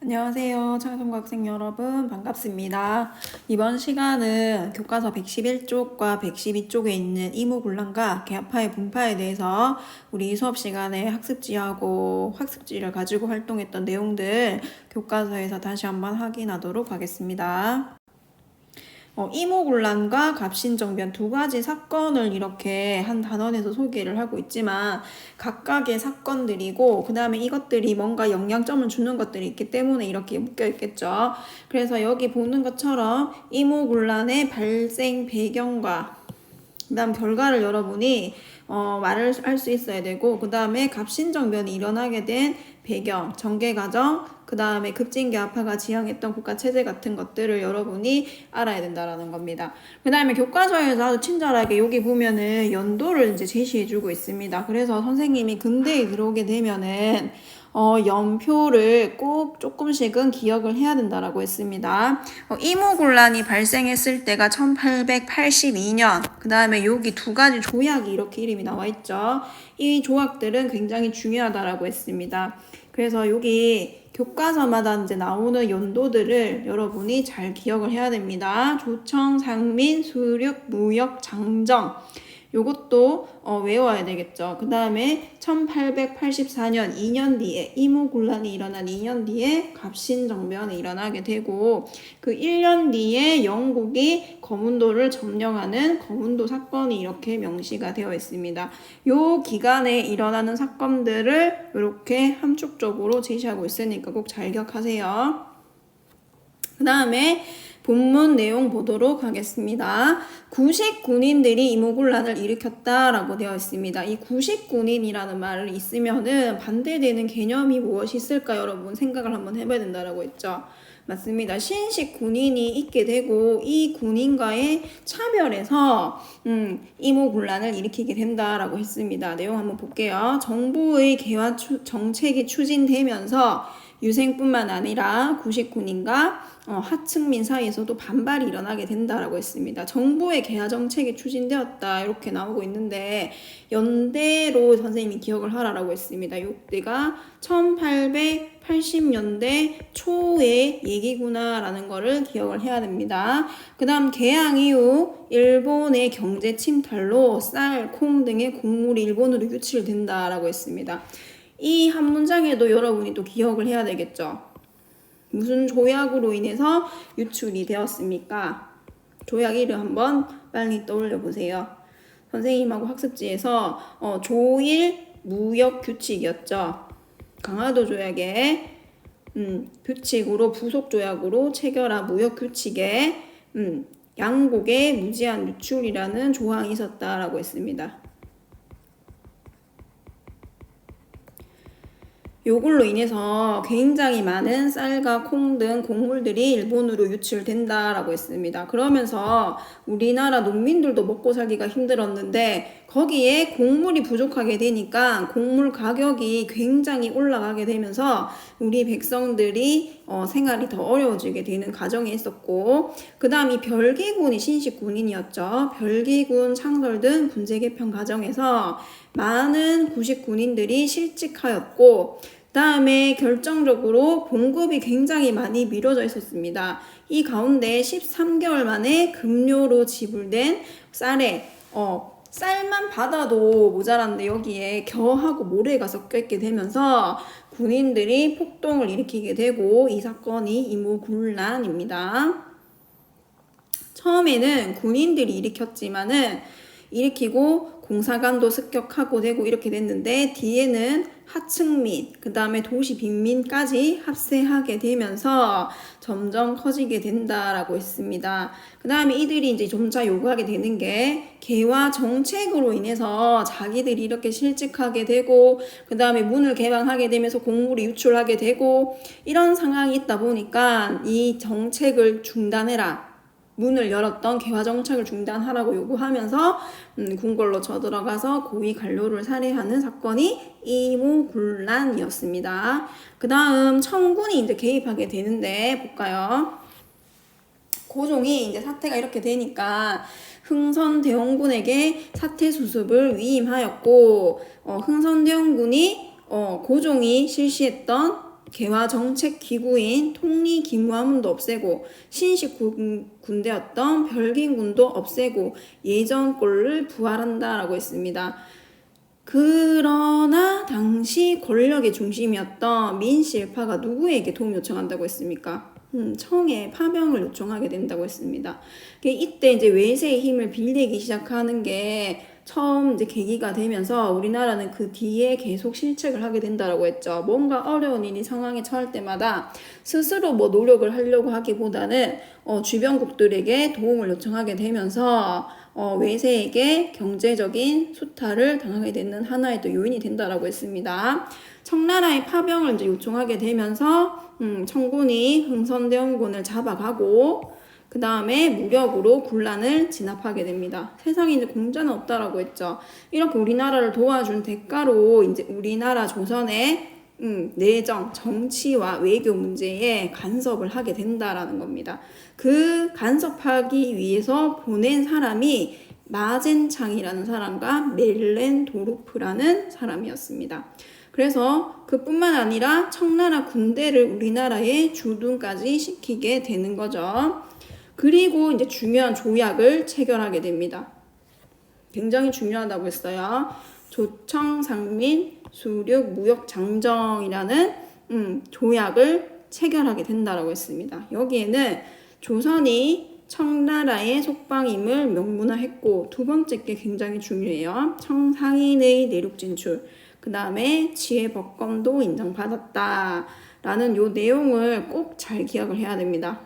안녕하세요. 청소부 학생 여러분 반갑습니다. 이번 시간은 교과서 111쪽과 112쪽에 있는 이모군란과 개합파의 분파에 대해서 우리 수업 시간에 학습지하고 학습지를 가지고 활동했던 내용들 교과서에서 다시 한번 확인하도록 하겠습니다. 이모군란과 갑신정변 두 가지 사건을 이렇게 한 단원에서 소개를 하고 있지만 각각의 사건들이고 그 다음에 이것들이 뭔가 영향점을 주는 것들이 있기 때문에 이렇게 묶여 있겠죠. 그래서 여기 보는 것처럼 이모군란의 발생 배경과 그 다음 결과를 여러분이 말을 할 수 있어야 되고 그 다음에 갑신정변이 일어나게 된 배경, 전개과정, 그 다음에 급진개합파가 지향했던 국가체제 같은 것들을 여러분이 알아야 된다라는 겁니다. 그 다음에 교과서에서 아주 친절하게 여기 보면은 연도를 이제 제시해주고 있습니다. 그래서 선생님이 근대에 들어오게 되면은 연표를 꼭 조금씩은 기억을 해야 된다라고 했습니다. 이모군란이 발생했을 때가 1882년. 그 다음에 여기 두 가지 조약이 이렇게 이름이 나와 있죠. 이 조약들은 굉장히 중요하다라고 했습니다. 그래서 여기 교과서마다 이제 나오는 연도들을 여러분이 잘 기억을 해야 됩니다. 조청, 상민, 수륙, 무역, 장정. 요것도 외워야 되겠죠. 그 다음에 1884년 2년 뒤에 이모군란이 일어난 2년 뒤에 갑신정변이 일어나게 되고 그 1년 뒤에 영국이 거문도를 점령하는 거문도 사건이 이렇게 명시가 되어 있습니다. 요 기간에 일어나는 사건들을 이렇게 함축적으로 제시하고 있으니까 꼭 잘 기억하세요. 그 다음에 본문 내용 보도록 하겠습니다. 구식 군인들이 이모군란을 일으켰다라고 되어 있습니다. 이 구식 군인이라는 말을 있으면은 반대되는 개념이 무엇이 있을까 여러분 생각을 한번 해봐야 된다라고 했죠. 맞습니다. 신식 군인이 있게 되고 이 군인과의 차별에서 이모군란을 일으키게 된다라고 했습니다. 내용 한번 볼게요. 정부의 개화 정책이 추진되면서 유생뿐만 아니라 구식 군인과 하층민 사이에서도 반발이 일어나게 된다라고 했습니다. 정부의 개화 정책이 추진되었다 이렇게 나오고 있는데 연대로 선생님이 기억을 하라고 했습니다. 이때가 1880년대 초의 얘기구나라는 거를 기억을 해야 됩니다. 그 다음 개항 이후 일본의 경제 침탈로 쌀, 콩 등의 곡물이 일본으로 유출된다라고 했습니다. 이 한 문장에도 여러분이 또 기억을 해야 되겠죠. 무슨 조약으로 인해서 유출이 되었습니까? 조약 이름 한번 빨리 떠올려 보세요. 선생님하고 학습지에서 조일 무역 규칙이었죠. 강화도 조약의 규칙으로 부속 조약으로 체결한 무역 규칙에 양국의 무제한 유출이라는 조항이 있었다라고 했습니다. 요걸로 인해서 굉장히 많은 쌀과 콩 등 곡물들이 일본으로 유출된다라고 했습니다. 그러면서 우리나라 농민들도 먹고 살기가 힘들었는데 거기에 곡물이 부족하게 되니까 곡물 가격이 굉장히 올라가게 되면서 우리 백성들이 생활이 더 어려워지게 되는 과정이 있었고 그 다음 이 별기군이 신식군인이었죠. 별기군 창설 등 군제 개편 과정에서 많은 구식 군인들이 실직하였고 다음에 결정적으로 봉급이 굉장히 많이 미뤄져 있었습니다. 이 가운데 13개월 만에 급료로 지불된 쌀에 쌀만 받아도 모자란데 여기에 겨하고 모래가 섞여 있게 되면서 군인들이 폭동을 일으키게 되고 이 사건이 이모군란입니다. 처음에는 군인들이 일으키고 공사관도 습격하고 되고 이렇게 됐는데 뒤에는 하층민, 그 다음에 도시 빈민까지 합세하게 되면서 점점 커지게 된다라고 했습니다. 그 다음에 이들이 이제 점차 요구하게 되는 게 개화 정책으로 인해서 자기들이 이렇게 실직하게 되고 그 다음에 문을 개방하게 되면서 곡물이 유출하게 되고 이런 상황이 있다 보니까 이 정책을 중단해라. 문을 열었던 개화 정책을 중단하라고 요구하면서 궁궐로 쳐들어가서 고위 관료를 살해하는 사건이 이모군란이었습니다. 그 다음 청군이 이제 개입하게 되는데 볼까요? 고종이 이제 사태가 이렇게 되니까 흥선대원군에게 사태 수습을 위임하였고 흥선대원군이 고종이 실시했던 개화정책기구인 통리기무하문도 없애고 신식 군대였던 별긴군도 없애고 예전 꼴을 부활한다라고 했습니다. 그러나 당시 권력의 중심이었던 민실파가 누구에게 도움 요청한다고 했습니까? 청에 파병을 요청하게 된다고 했습니다. 이때 이제 외세의 힘을 빌리기 시작하는 게 처음 이제 계기가 되면서 우리나라는 그 뒤에 계속 실책을 하게 된다라고 했죠. 뭔가 어려운 일이 상황에 처할 때마다 스스로 뭐 노력을 하려고 하기보다는 주변국들에게 도움을 요청하게 되면서 외세에게 경제적인 수탈을 당하게 되는 하나의 또 요인이 된다라고 했습니다. 청나라의 파병을 이제 요청하게 되면서 청군이 흥선대원군을 잡아가고 그 다음에 무력으로 군란을 진압하게 됩니다. 세상에 이제 공자는 없다라고 했죠. 이렇게 우리나라를 도와준 대가로 이제 우리나라 조선의 내정, 정치와 외교 문제에 간섭을 하게 된다라는 겁니다. 그 간섭하기 위해서 보낸 사람이 마젠창이라는 사람과 멜렌도르프라는 사람이었습니다. 그래서 그뿐만 아니라 청나라 군대를 우리나라에 주둔까지 시키게 되는 거죠. 그리고 이제 중요한 조약을 체결하게 됩니다. 굉장히 중요하다고 했어요. 조청상민 수륙 무역장정이라는 조약을 체결하게 된다라고 했습니다. 여기에는 조선이 청나라의 속방임을 명문화했고 두 번째 게 굉장히 중요해요. 청상인의 내륙 진출, 그 다음에 지혜 법권도 인정받았다라는 요 내용을 꼭 잘 기억을 해야 됩니다.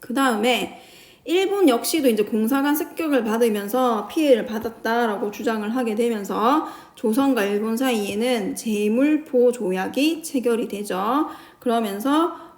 그 다음에 일본 역시도 이제 공사관 습격을 받으면서 피해를 받았다라고 주장을 하게 되면서 조선과 일본 사이에는 제물포 조약이 체결이 되죠. 그러면서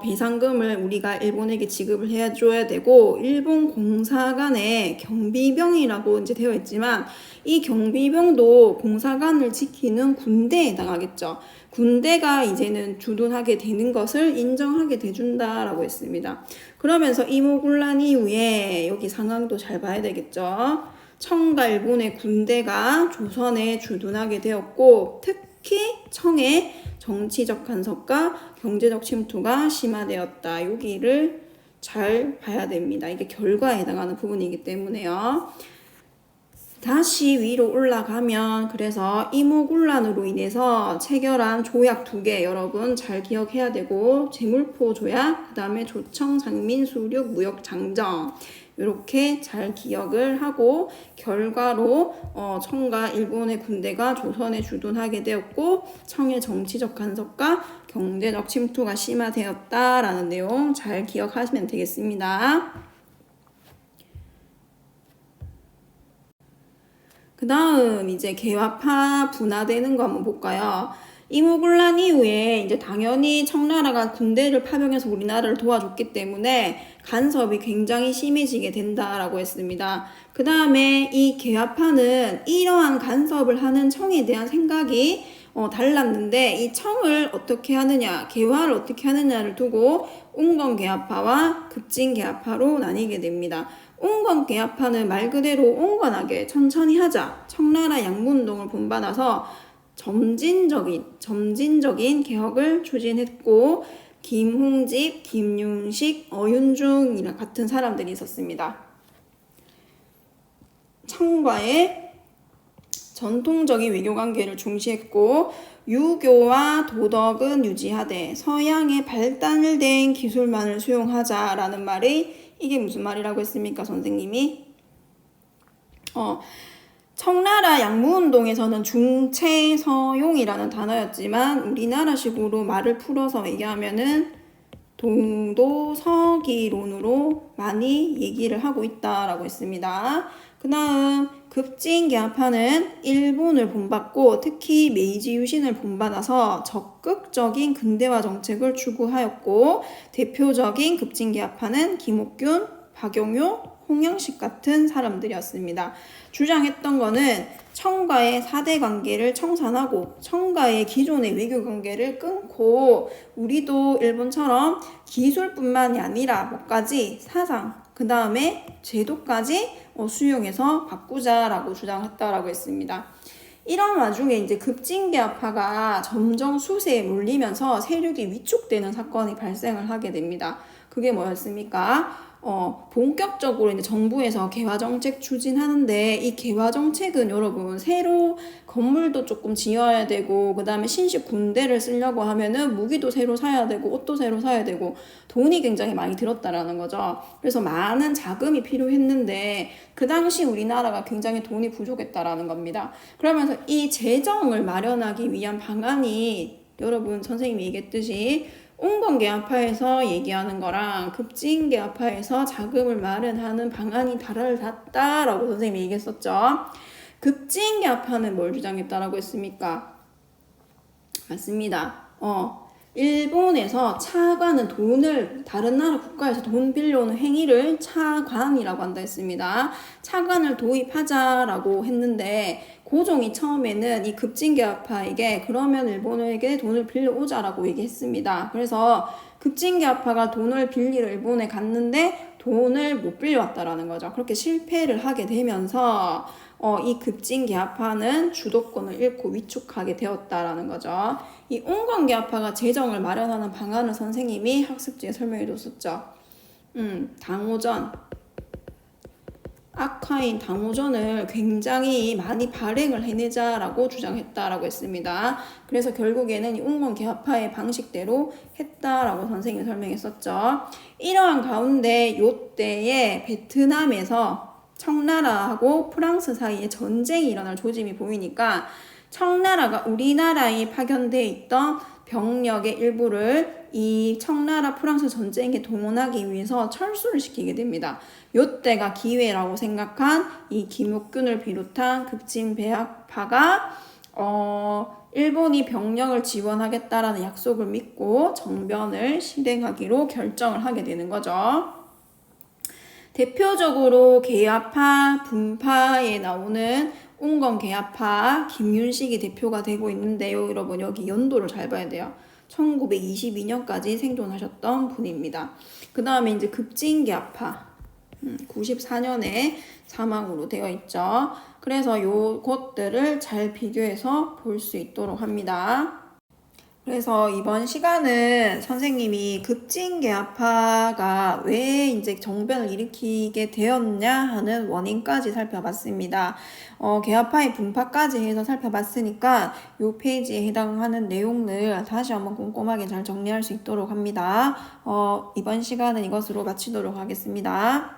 배상금을 우리가 일본에게 지급을 해줘야 되고, 일본 공사관에 경비병이라고 이제 되어 있지만 이 경비병도 공사관을 지키는 군대에 해당하겠죠. 군대가 이제는 주둔하게 되는 것을 인정하게 돼준다라고 했습니다. 그러면서 이모군란 이후에 여기 상황도 잘 봐야 되겠죠. 청과 일본의 군대가 조선에 주둔하게 되었고, 특히 청의 정치적 간섭과 경제적 침투가 심화되었다. 여기를 잘 봐야 됩니다. 이게 결과에 해당하는 부분이기 때문에요. 다시 위로 올라가면 그래서 이모군란으로 인해서 체결한 조약 2개 여러분 잘 기억해야 되고, 제물포 조약, 그 다음에 조청상민 수륙 무역장정 이렇게 잘 기억을 하고, 결과로 청과 일본의 군대가 조선에 주둔하게 되었고 청의 정치적 간섭과 경제적 침투가 심화되었다라는 내용 잘 기억하시면 되겠습니다. 그 다음 이제 개화파 분화되는 거 한번 볼까요? 이모군란 이후에 이제 당연히 청나라가 군대를 파병해서 우리나라를 도와줬기 때문에 간섭이 굉장히 심해지게 된다라고 했습니다. 그 다음에 이 개화파는 이러한 간섭을 하는 청에 대한 생각이 달랐는데, 이 청을 어떻게 하느냐, 개화를 어떻게 하느냐를 두고 온건개화파와 급진개화파로 나뉘게 됩니다. 온건개화파는 말 그대로 온건하게 천천히 하자, 청나라 양문운동을 본받아서 점진적인 개혁을 추진했고, 김홍집, 김윤식, 어윤중이랑 같은 사람들이 있었습니다. 청과의 전통적인 외교관계를 중시했고, 유교와 도덕은 유지하되 서양의 발달된 기술만을 수용하자라는 말이, 이게 무슨 말이라고 했습니까, 선생님이? 청나라 양무운동에서는 중체서용이라는 단어였지만 우리나라식으로 말을 풀어서 얘기하면은 동도서기론으로 많이 얘기를 하고 있다라고 했습니다. 그 다음 급진개화파는 일본을 본받고 특히 메이지 유신을 본받아서 적극적인 근대화 정책을 추구하였고, 대표적인 급진개화파는 김옥균, 박용효, 홍영식 같은 사람들이었습니다. 주장했던 거는 청과의 4대 관계를 청산하고 청과의 기존의 외교 관계를 끊고, 우리도 일본처럼 기술뿐만이 아니라 뭐까지 사상, 그 다음에 제도까지 수용해서 바꾸자라고 주장했다라고 했습니다. 이런 와중에 이제 급진계합파가 점점 수세에 몰리면서 세력이 위축되는 사건이 발생을 하게 됩니다. 그게 뭐였습니까? 본격적으로 이제 정부에서 개화정책 추진하는데 이 개화정책은 여러분 새로 건물도 조금 지어야 되고 그 다음에 신식 군대를 쓰려고 하면은 무기도 새로 사야 되고 옷도 새로 사야 되고 돈이 굉장히 많이 들었다라는 거죠. 그래서 많은 자금이 필요했는데 그 당시 우리나라가 굉장히 돈이 부족했다라는 겁니다. 그러면서 이 재정을 마련하기 위한 방안이 여러분 선생님이 얘기했듯이 온건계합파에서 얘기하는 거랑 급진계합파에서 자금을 마련하는 방안이 달랐다라고 선생님이 얘기했었죠. 급진계합파는 뭘 주장했다라고 했습니까? 맞습니다. 일본에서 차관은 돈을 다른 나라 국가에서 돈 빌려오는 행위를 차관이라고 한다 했습니다. 차관을 도입하자라고 했는데 고종이 처음에는 이 급진계합파에게 그러면 일본에게 돈을 빌려오자라고 얘기했습니다. 그래서 급진계합파가 돈을 빌리러 일본에 갔는데 돈을 못 빌려왔다라는 거죠. 그렇게 실패를 하게 되면서 이 급진계합파는 주도권을 잃고 위축하게 되었다라는 거죠. 이 온건계합파가 재정을 마련하는 방안을 선생님이 학습지에 설명해 줬었죠. 당호전, 아카인 당호전을 굉장히 많이 발행을 해내자라고 주장했다라고 했습니다. 그래서 결국에는 이 온건계합파의 방식대로 했다라고 선생님이 설명했었죠. 이러한 가운데 요때에 베트남에서 청나라하고 프랑스 사이에 전쟁이 일어날 조짐이 보이니까 청나라가 우리나라에 파견돼 있던 병력의 일부를 이 청나라 프랑스 전쟁에 동원하기 위해서 철수를 시키게 됩니다. 요때가 기회라고 생각한 이 김옥균을 비롯한 급진배합파가 일본이 병력을 지원하겠다라는 약속을 믿고 정변을 실행하기로 결정을 하게 되는 거죠. 대표적으로 계합파, 분파에 나오는 온건계합파 김윤식이 대표가 되고 있는데요. 여러분 여기 연도를 잘 봐야 돼요. 1922년까지 생존하셨던 분입니다. 그 다음에 이제 급진계합파 94년에 사망으로 되어 있죠. 그래서 요것들을 잘 비교해서 볼 수 있도록 합니다. 그래서 이번 시간은 선생님이 급진계합파가 왜 이제 정변을 일으키게 되었냐 하는 원인까지 살펴봤습니다. 계합파의 분파까지 해서 살펴봤으니까 이 페이지에 해당하는 내용을 다시 한번 꼼꼼하게 잘 정리할 수 있도록 합니다. 이번 시간은 이것으로 마치도록 하겠습니다.